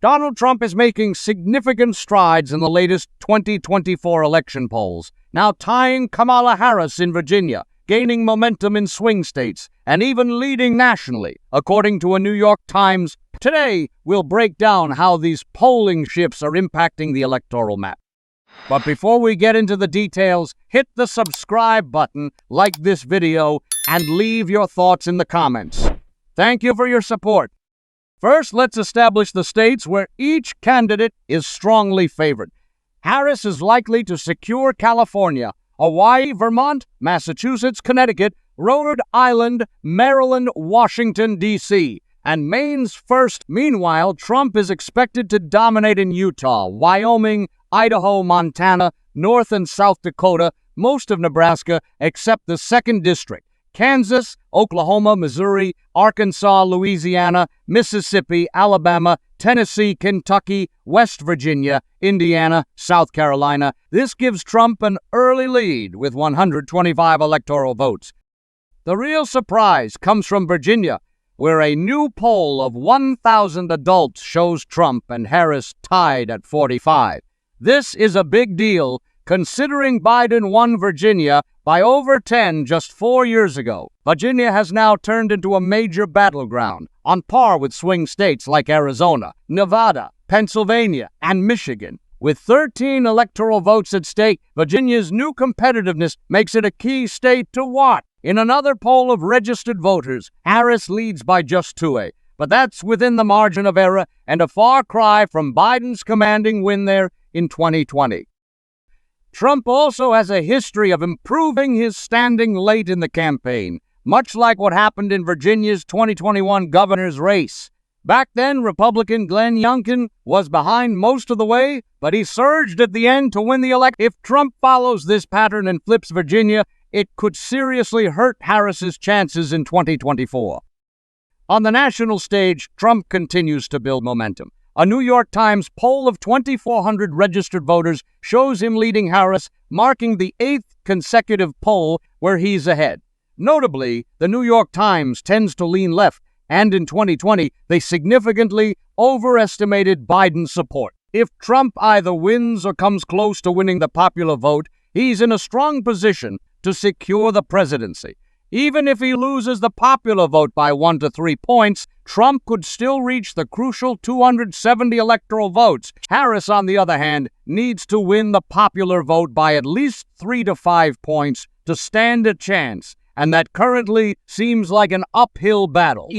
Donald Trump is making significant strides in the latest 2024 election polls, now tying Kamala Harris in Virginia, gaining momentum in swing states, and even leading nationally, according to a New York Times. Today, we'll break down how these polling shifts are impacting the electoral map. But before we get into the details, hit the subscribe button, like this video, and leave your thoughts in the comments. Thank you for your support. First, let's establish the states where each candidate is strongly favored. Harris is likely to secure California, Hawaii, Vermont, Massachusetts, Connecticut, Rhode Island, Maryland, Washington, D.C., and Maine's first. Meanwhile, Trump is expected to dominate in Utah, Wyoming, Idaho, Montana, North and South Dakota, most of Nebraska except the 2nd District, Kansas, Oklahoma, Missouri, Arkansas, Louisiana, Mississippi, Alabama, Tennessee, Kentucky, West Virginia, Indiana, South Carolina. This gives Trump an early lead with 125 electoral votes. The real surprise comes from Virginia, where a new poll of 1,000 adults shows Trump and Harris tied at 45. This is a big deal, considering Biden won Virginia by over 10 just 4 years ago. Virginia has now turned into a major battleground, on par with swing states like Arizona, Nevada, Pennsylvania, and Michigan. With 13 electoral votes at stake, Virginia's new competitiveness makes it a key state to watch. In another poll of registered voters, Harris leads by just 2, but that's within the margin of error and a far cry from Biden's commanding win there in 2020. Trump also has a history of improving his standing late in the campaign, much like what happened in Virginia's 2021 governor's race. Back then, Republican Glenn Youngkin was behind most of the way, but he surged at the end to win the election. If Trump follows this pattern and flips Virginia, it could seriously hurt Harris's chances in 2024. On the national stage, Trump continues to build momentum. A New York Times poll of 2,400 registered voters shows him leading Harris, marking the 8th consecutive poll where he's ahead. Notably, the New York Times tends to lean left, and in 2020, they significantly overestimated Biden's support. If Trump either wins or comes close to winning the popular vote, he's in a strong position to secure the presidency. Even if he loses the popular vote by 1 to 3 points, Trump could still reach the crucial 270 electoral votes. Harris, on the other hand, needs to win the popular vote by at least 3 to 5 points to stand a chance, and that currently seems like an uphill battle.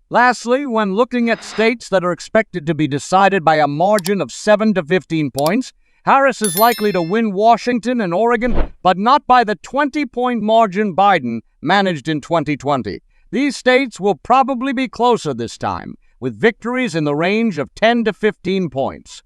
Lastly, when looking at states that are expected to be decided by a margin of 7 to 15 points, Harris is likely to win Washington and Oregon, but not by the 20-point margin Biden managed in 2020. These states will probably be closer this time, with victories in the range of 10 to 15 points.